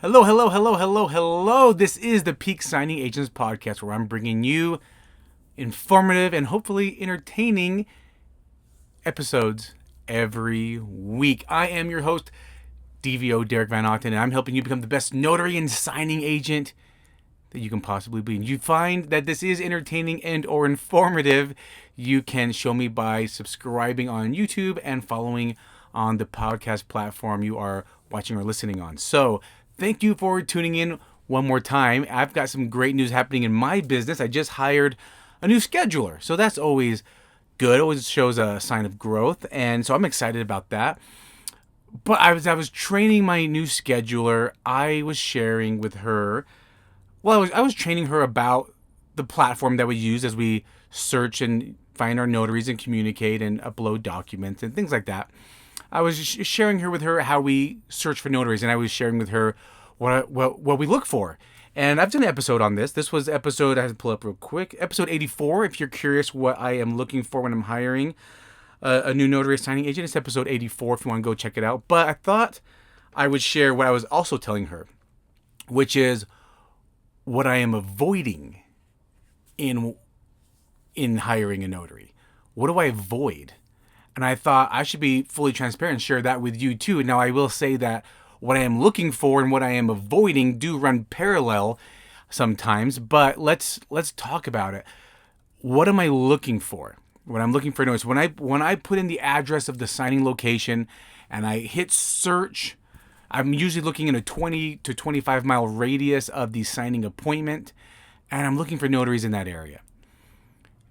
Hello, hello, hello, hello, hello. This is the Peak Signing Agents podcast where I'm bringing you informative and hopefully entertaining episodes every week. I am your host, DVO Derek Van Otten, and I'm helping you become the best notary and signing agent that you can possibly be. And you find that this is entertaining and or informative, you can show me by subscribing on YouTube and following on the podcast platform you are watching or listening on. So thank you for tuning in one more time. I've got some great news happening in my business. I just hired a new scheduler, so that's always good. It always shows a sign of growth, and so I'm excited about that. But I was training my new scheduler. I was sharing with her. Well, I was training her about the platform that we use as we search and find our notaries and communicate and upload documents and things like that. I was sharing with her how we search for notaries, and I was sharing with her what we look for. And I've done an episode on this. This was episode, I have to pull up real quick, episode 84. If you're curious what I am looking for when I'm hiring a new notary signing agent, it's episode 84 if you want to go check it out. But I thought I would share what I was also telling her, which is what I am avoiding in hiring a notary. What do I avoid? And I thought I should be fully transparent and share that with you too. Now, I will say that what I am looking for and what I am avoiding do run parallel sometimes, but let's talk about it. What am I looking for? When I'm looking for notice, when I put in the address of the signing location and I hit search, I'm usually looking in a 20 to 25 mile radius of the signing appointment, and I'm looking for notaries in that area.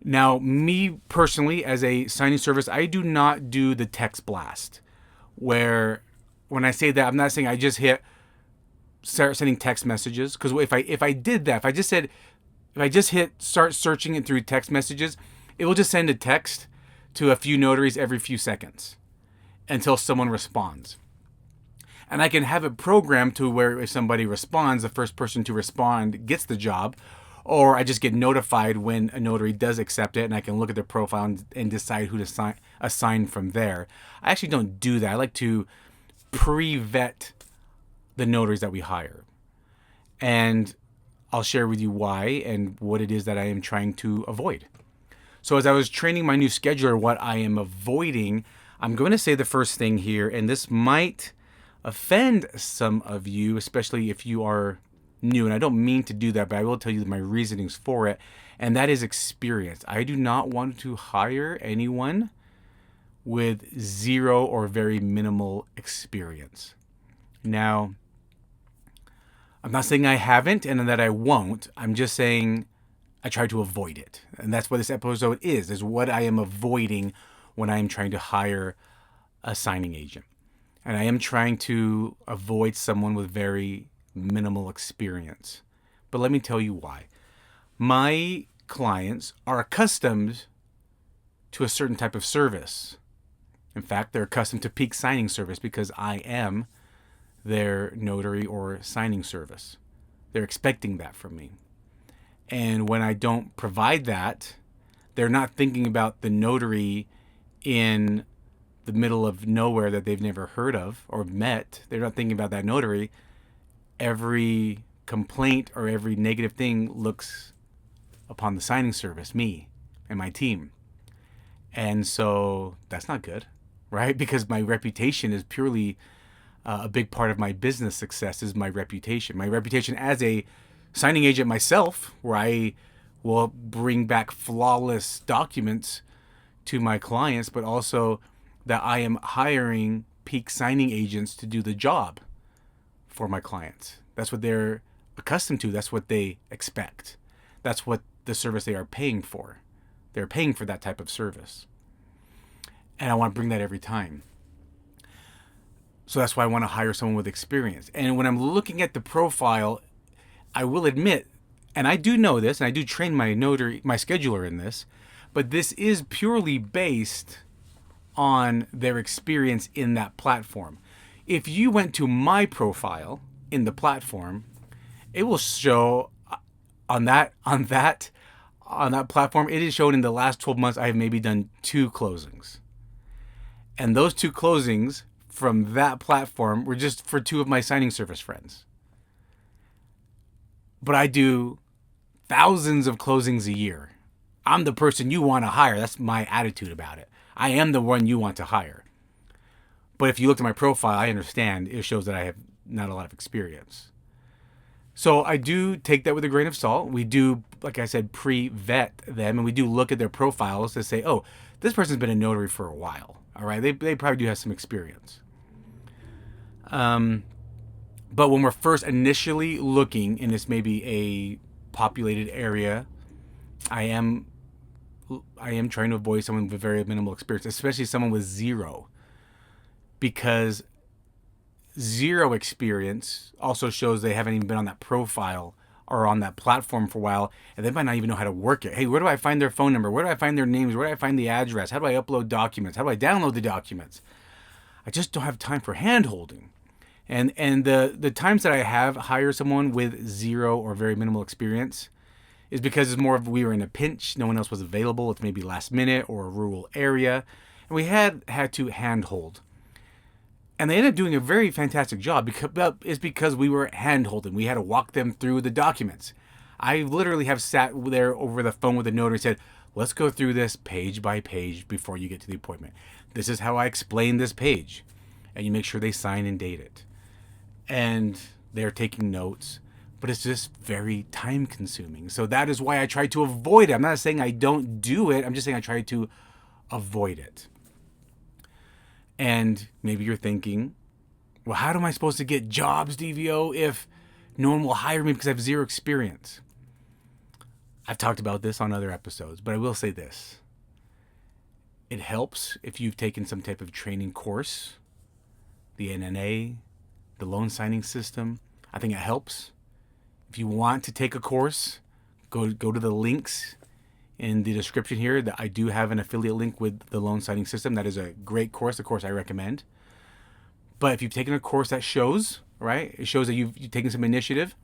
Now, me personally, as a signing service, I do not do the text blast, where when I say that, I'm not saying I just start sending text messages, because if I did that, if I just hit start searching it through text messages, it will just send a text to a few notaries every few seconds until someone responds. And I can have it programmed to where if somebody responds, the first person to respond gets the job, or I just get notified when a notary does accept it, and I can look at their profile and decide who to assign from there. I actually don't do that. I like to pre-vet the notaries that we hire. And I'll share with you why and what it is that I am trying to avoid. So as I was training my new scheduler, what I am avoiding, I'm going to say the first thing here, and this might offend some of you, especially if you are new, and I don't mean to do that, but I will tell you my reasonings for it, and that is experience. I do not want to hire anyone with zero or very minimal experience. Now, I'm not saying I haven't and that I won't. I'm just saying I try to avoid it. And that's what this episode is what I am avoiding when I am trying to hire a signing agent. And I am trying to avoid someone with very minimal experience. But let me tell you why. My clients are accustomed to a certain type of service. In fact, they're accustomed to peak signing service because I am their notary or signing service. They're expecting that from me. And when I don't provide that, they're not thinking about the notary in the middle of nowhere that they've never heard of or met. They're not thinking about that notary. Every complaint or every negative thing looks upon the signing service, me and my team. And so that's not good, right? Because my reputation is purely a big part of my business success is my reputation. My reputation as a signing agent myself, where I will bring back flawless documents to my clients, but also that I am hiring peak signing agents to do the job for my clients. That's what they're accustomed to. That's what they expect. That's what the service they are paying for. They're paying for that type of service. And I want to bring that every time. So that's why I want to hire someone with experience. And when I'm looking at the profile, I will admit, and I do know this, and I do train my scheduler in this, but this is purely based on their experience in that platform. If you went to my profile in the platform, it will show on that platform, it is shown in the last 12 months I have maybe done 2 closings. And those 2 closings from that platform were just for 2 of my signing service friends. but I do thousands of closings a year. I'm the person you want to hire. That's my attitude about it. I am the one you want to hire. But if you look at my profile, I understand it shows that I have not a lot of experience. So I do take that with a grain of salt. We do, like I said, pre-vet them, and we do look at their profiles to say, oh, this person's been a notary for a while. All right, they probably do have some experience. But when we're first initially looking, and this may be a populated area, I am trying to avoid someone with very minimal experience, especially someone with zero, because zero experience also shows they haven't even been on that profile or on that platform for a while, and they might not even know how to work it. Hey, where do I find their phone number? Where do I find their names? Where do I find the address? How do I upload documents? How do I download the documents? I just don't have time for hand holding. And the times that I have hired someone with zero or very minimal experience is because it's more of we were in a pinch, no one else was available, it's maybe last minute or a rural area, and we had to hand hold. And they ended up doing a very fantastic job because we were hand holding. We had to walk them through the documents. I literally have sat there over the phone with the notary and said, let's go through this page by page before you get to the appointment. This is how I explain this page. And you make sure they sign and date it. And they're taking notes, but it's just very time consuming. So that is why I try to avoid it. I'm not saying I don't do it. I'm just saying I try to avoid it. And maybe you're thinking, well, how am I supposed to get jobs, DVO, if no one will hire me because I have zero experience? I've talked about this on other episodes, but I will say this. It helps if you've taken some type of training course, the NNA, the loan signing system. I think it helps. If you want to take a course, go to the links in the description here. That I do have an affiliate link with the loan signing system. That is a great course, the course I recommend. But if you've taken a course that shows, right, it shows that you've taken some initiative,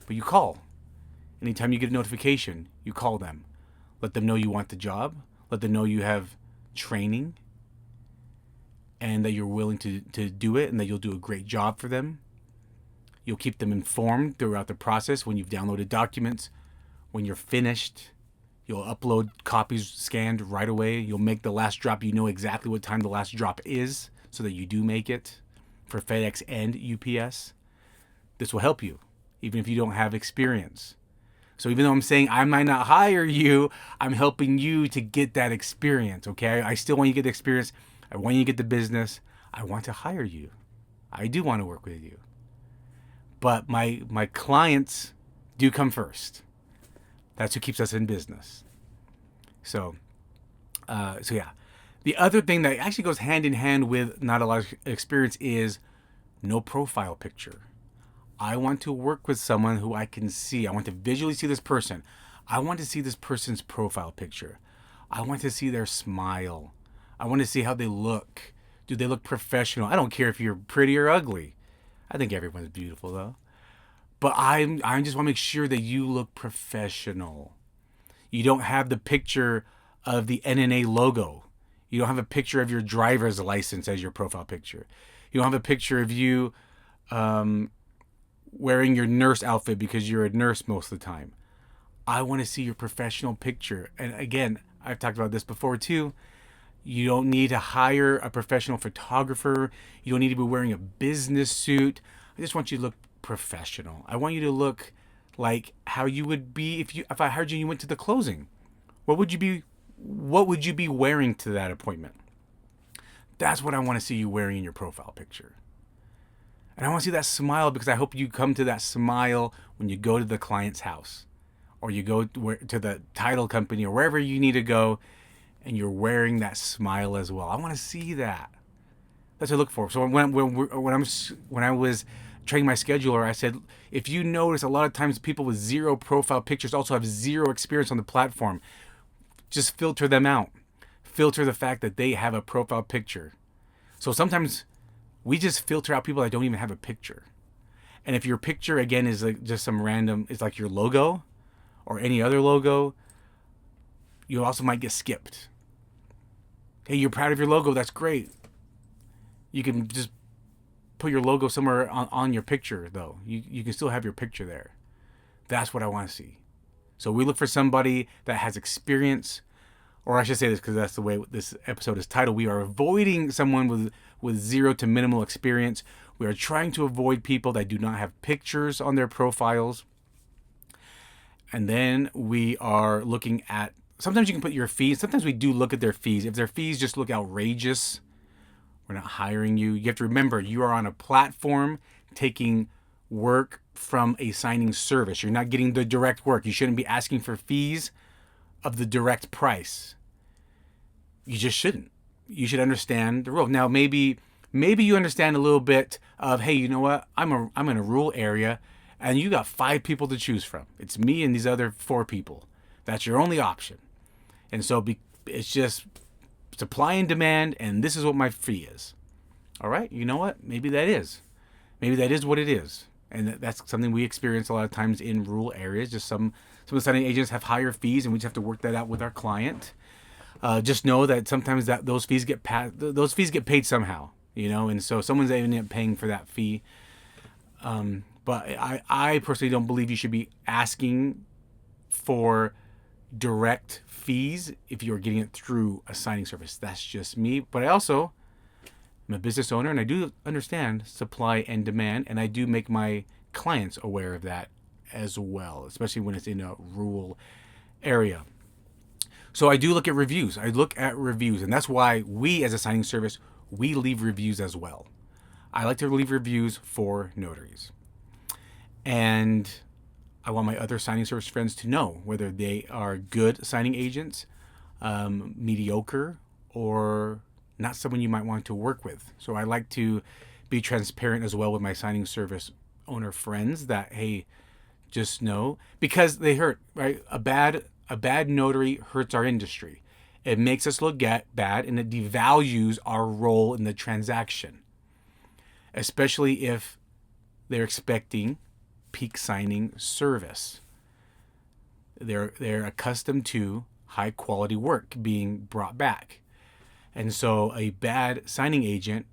but you call. Anytime you get a notification, you call them. Let them know you want the job. Let them know you have training and that you're willing to do it and that you'll do a great job for them. You'll keep them informed throughout the process when you've downloaded documents. When you're finished, you'll upload copies scanned right away. You'll make the last drop. You know exactly what time the last drop is so that you do make it for FedEx and UPS. This will help you, even if you don't have experience. So even though I'm saying I might not hire you, I'm helping you to get that experience, okay? I still want you to get the experience. I want you to get the business. I want to hire you. I do want to work with you. But my clients do come first. That's who keeps us in business. So yeah. The other thing that actually goes hand in hand with not a lot of experience is no profile picture. I want to work with someone who I can see. I want to visually see this person. I want to see this person's profile picture. I want to see their smile. I want to see how they look. Do they look professional? I don't care if you're pretty or ugly. I think everyone's beautiful though. But I just want to make sure that you look professional. You don't have the picture of the NNA logo. You don't have a picture of your driver's license as your profile picture. You don't have a picture of you wearing your nurse outfit because you're a nurse most of the time. I want to see your professional picture. And again, I've talked about this before too. You don't need to hire a professional photographer. You don't need to be wearing a business suit. I just want you to look professional. I want you to look like how you would be if I hired you and you went to the closing. What would you be wearing to that appointment? That's what I want to see you wearing in your profile picture. And I want to see that smile because I hope you come to that smile when you go to the client's house or you go to the title company or wherever you need to go and you're wearing that smile as well. I want to see that. That's what I look for. So when I was training my scheduler, I said, if you notice a lot of times people with zero profile pictures also have zero experience on the platform, just filter them out. Filter the fact that they have a profile picture. So sometimes we just filter out people that don't even have a picture. And if your picture, again, is like just some random, it's like your logo or any other logo, you also might get skipped. Hey, you're proud of your logo. That's great. You can just put your logo somewhere on your picture, though. You can still have your picture there. That's what I want to see. So we look for somebody that has experience, or I should say this because that's the way this episode is titled. We are avoiding someone with zero to minimal experience. We are trying to avoid people that do not have pictures on their profiles. And then we are looking at, sometimes you can put your fees. Sometimes we do look at their fees. If their fees just look outrageous, we're not hiring you. You have to remember, you are on a platform taking work from a signing service. You're not getting the direct work. You shouldn't be asking for fees of the direct price. You just shouldn't. You should understand the rule. Now, maybe you understand a little bit of, hey, you know what? I'm in a rural area, and you got 5 people to choose from. It's me and these other 4 people. That's your only option. And so it's just supply and demand, and this is what my fee is. All right? You know what? Maybe that is. Maybe that is what it is. And that's something we experience a lot of times in rural areas. Just some of the signing agents have higher fees, and we just have to work that out with our client. Just know that sometimes those fees get paid somehow, and so someone's ending up paying for that fee. But I personally don't believe you should be asking for direct fees if you're getting it through a signing service. That's just me. But I also am a business owner, and I do understand supply and demand, and I do make my clients aware of that as well, especially when it's in a rural area. So I do look at reviews. And that's why we, as a signing service, we leave reviews as well. I like to leave reviews for notaries. And I want my other signing service friends to know whether they are good signing agents, mediocre, or not someone you might want to work with. So I like to be transparent as well with my signing service owner friends that, hey, just know, because they hurt, right? A bad notary hurts our industry. It makes us look bad, and it devalues our role in the transaction, especially if they're expecting peak signing service. They're accustomed to high quality work being brought back. And so a bad signing agent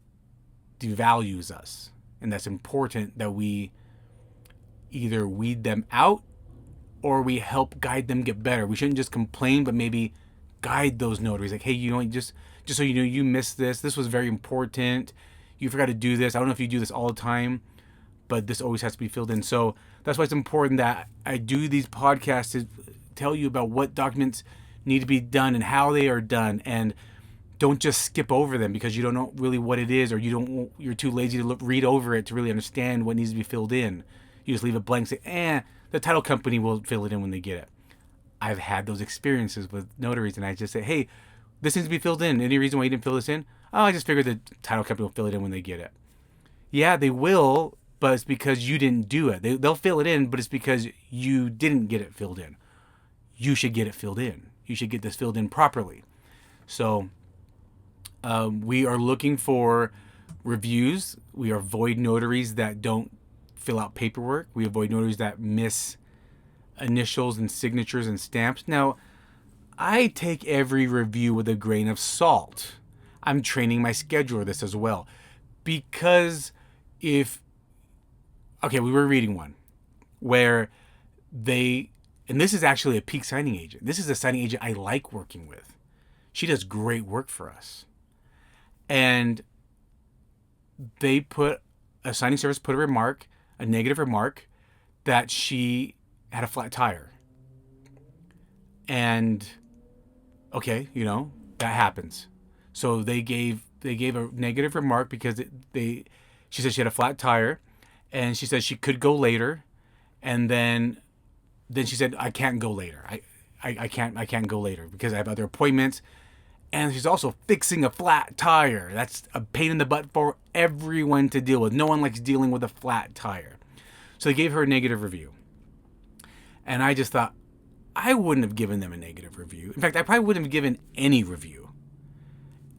devalues us. And that's important that we either weed them out or we help guide them get better. We shouldn't just complain, but maybe guide those notaries. Like, hey, just so you know, you missed this. This was very important. You forgot to do this. I don't know if you do this all the time, but this always has to be filled in. So that's why it's important that I do these podcasts to tell you about what documents need to be done and how they are done. And don't just skip over them because you don't know really what it is, or you're too lazy to read over it to really understand what needs to be filled in. You just leave it blank, say, the title company will fill it in when they get it. I've had those experiences with notaries, and I just say, hey, this needs to be filled in. Any reason why you didn't fill this in? Oh, I just figured the title company will fill it in when they get it. Yeah, they will, but it's because you didn't do it. They'll fill it in, but it's because you didn't get it filled in. You should get it filled in. You should get this filled in properly. So we are looking for reviews. We avoid notaries that don't fill out paperwork. We avoid notaries that miss initials and signatures and stamps. Now, I take every review with a grain of salt. I'm training my scheduler this as well. Because we were reading one where and this is actually a peak signing agent. This is a signing agent I like working with. She does great work for us. And a signing service put a negative remark, that she had a flat tire. And okay, that happens. So they gave a negative remark because she said she had a flat tire, and she said she could go later, and then she said, I can't go later. I can't go later because I have other appointments. And she's also fixing a flat tire. That's a pain in the butt for everyone to deal with. No one likes dealing with a flat tire. So they gave her a negative review. And I just thought, I wouldn't have given them a negative review. In fact, I probably wouldn't have given any review.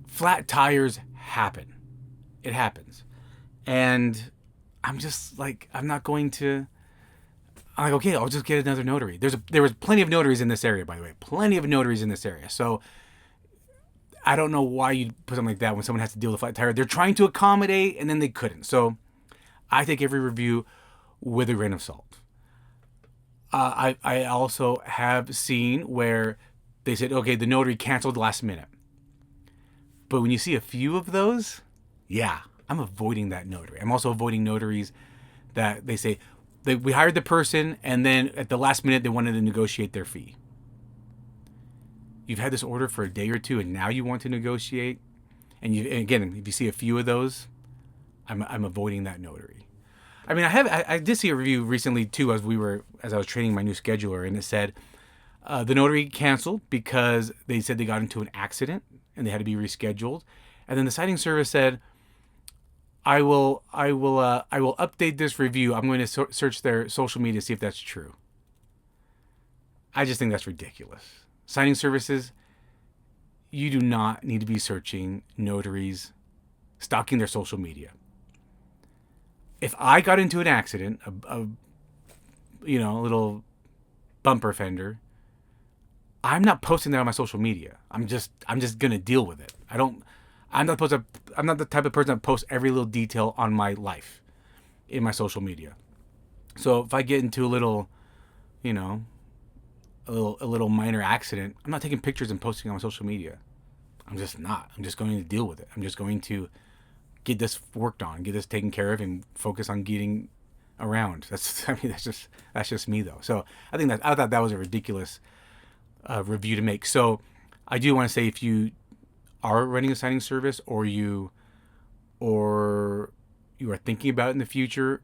Flat tires happen. It happens. And I'm just like, I'm like, okay, I'll just get another notary. There was plenty of notaries in this area, by the way. Plenty of notaries in this area. So I don't know why you'd put something like that when someone has to deal with a flat tire. They're trying to accommodate, and then they couldn't. So I take every review with a grain of salt. I also have seen where they said, okay, the notary canceled last minute. But when you see a few of those, yeah, I'm avoiding that notary. I'm also avoiding notaries that they say, we hired the person and then at the last minute they wanted to negotiate their fee. You've had this order for a day or two and now you want to negotiate. And again, if you see a few of those, I'm avoiding that notary. I mean, I did see a review recently too as I was training my new scheduler, and it said the notary canceled because they said they got into an accident and they had to be rescheduled, and then the signing service said, I will update this review. I'm going to search their social media to see if that's true. I just think that's ridiculous. Signing services, you do not need to be searching notaries, stalking their social media. If I got into an accident, a little bumper fender, I'm not posting that on my social media. I'm just gonna deal with it. I'm not the type of person that posts every little detail on my life in my social media. So if I get into a little minor accident, I'm not taking pictures and posting on my social media. I'm just not. I'm just going to deal with it. I'm just going to get this worked on, get this taken care of, and focus on getting around. That's just me though. So I thought that was a ridiculous review to make. So I do want to say, if you are running a signing service or you are thinking about it in the future,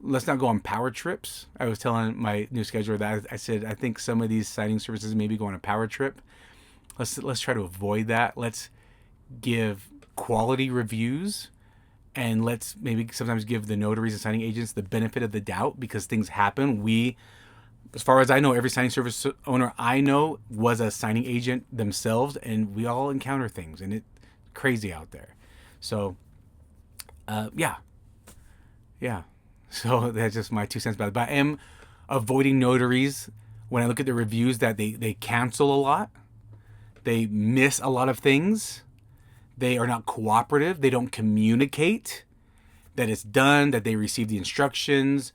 let's not go on power trips. I was telling my new scheduler that I said I think some of these signing services maybe go on a power trip. Let's try to avoid that. Let's give quality reviews, and let's maybe sometimes give the notaries and signing agents the benefit of the doubt, because things happen. As far as I know, every signing service owner I know was a signing agent themselves, and we all encounter things, and it's crazy out there. So, yeah. So that's just my 2 cents about it. But I am avoiding notaries when I look at the reviews that they cancel a lot. They miss a lot of things. They are not cooperative. They don't communicate that it's done, that they received the instructions.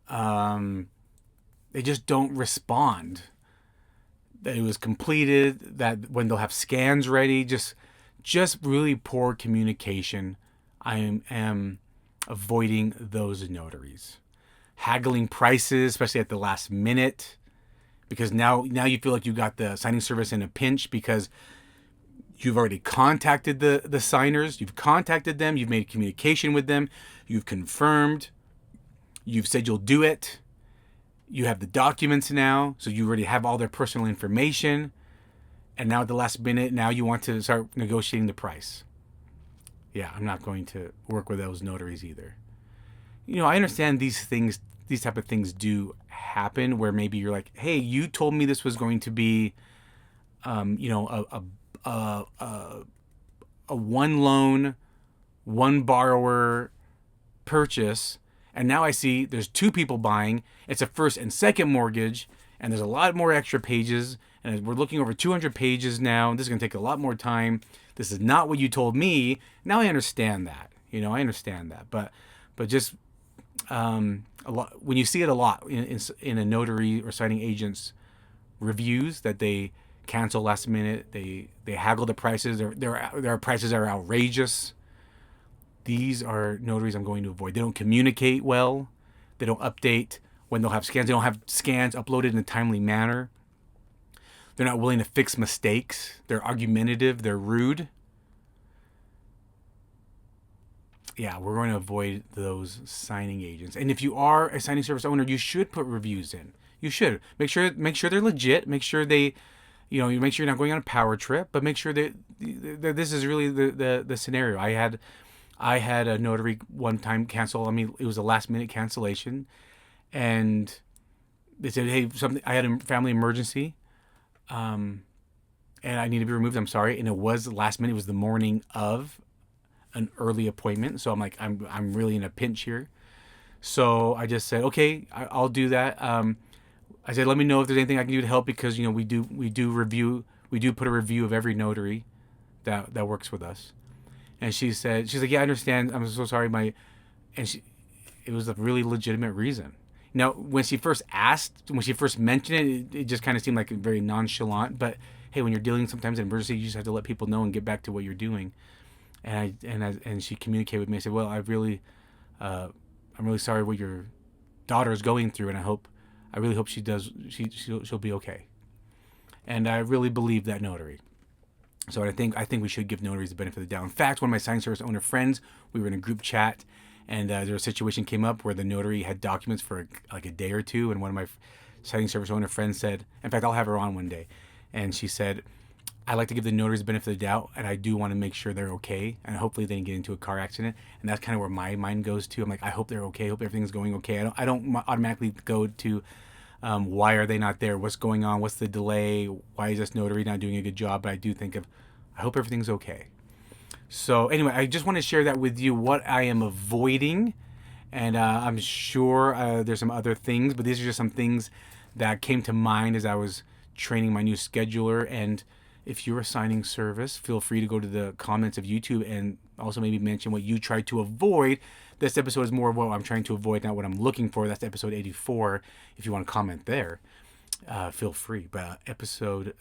They just don't respond that it was completed, that when they'll have scans ready, just really poor communication. I am avoiding those notaries. Haggling prices, especially at the last minute, because now you feel like you got the signing service in a pinch because you've already contacted the signers, you've contacted them, you've made communication with them, you've confirmed, you've said you'll do it, you have the documents now, so you already have all their personal information, and now at the last minute, now you want to start negotiating the price. Yeah, I'm not going to work with those notaries either. I understand these type of things do happen, where maybe you're like, hey, you told me this was going to be, a one loan, one borrower purchase, and now I see there's two people buying. It's a first and second mortgage, and there's a lot more extra pages, and we're looking over 200 pages now, and this is going to take a lot more time. This is not what you told me. Now I understand that. I understand that. But just a lot, when you see it a lot in a notary or signing agent's reviews, that they cancel last minute, they haggle the prices, their prices are outrageous. These are notaries I'm going to avoid. They don't communicate well. They don't update when they'll have scans. They don't have scans uploaded in a timely manner. They're not willing to fix mistakes. They're argumentative. They're rude. Yeah, we're going to avoid those signing agents. And if you are a signing service owner, you should put reviews in. You should make sure they're legit. Make sure you make sure you're not going on a power trip, but make sure that this is really the scenario. I had a notary one time cancel. I mean, it was a last minute cancellation, and they said, "Hey, I had a family emergency, and I need to be removed. I'm sorry." And it was last minute. It was the morning of an early appointment, so I'm like, I'm really in a pinch here. So I just said, "Okay, I'll do that." I said, "Let me know if there's anything I can do to help, because we do put a review of every notary that works with us." And she's like, "Yeah, I understand. I'm so sorry." It was a really legitimate reason. Now, when she first mentioned it just kind of seemed like very nonchalant. But hey, when you're dealing sometimes in emergency, you just have to let people know and get back to what you're doing. And she communicated with me. I said, well, I'm really sorry what your daughter is going through, and I really hope she'll be okay. And I really believe that notary. So I think we should give notaries the benefit of the doubt. In fact, one of my signing service owner friends, we were in a group chat, and there a situation came up where the notary had documents for like a day or two, and one of my signing service owner friends said, in fact, I'll have her on one day, and she said, I like to give the notaries the benefit of the doubt, and I do want to make sure they're okay, and hopefully they didn't get into a car accident. And that's kind of where my mind goes to. I'm like, I hope they're okay. I hope everything's going okay. I don't automatically go to why are they not there? What's going on? What's the delay? Why is this notary not doing a good job? But I do think of, I hope everything's okay. So anyway, I just want to share that with you, what I am avoiding. And I'm sure there's some other things, but these are just some things that came to mind as I was training my new scheduler. And if you're a signing service, feel free to go to the comments of YouTube and also maybe mention what you try to avoid. This episode is more of what I'm trying to avoid, not what I'm looking for. That's episode 84. If you want to comment there, feel free. But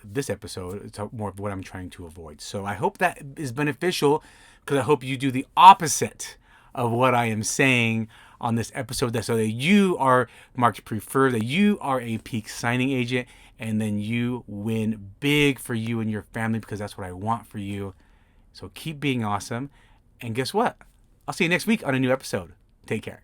this episode, it's more of what I'm trying to avoid. So I hope that is beneficial, because I hope you do the opposite of what I am saying on this episode, so that you are marked preferred, that you are a peak signing agent, and then you win big for you and your family, because that's what I want for you. So keep being awesome. And guess what? I'll see you next week on a new episode. Take care.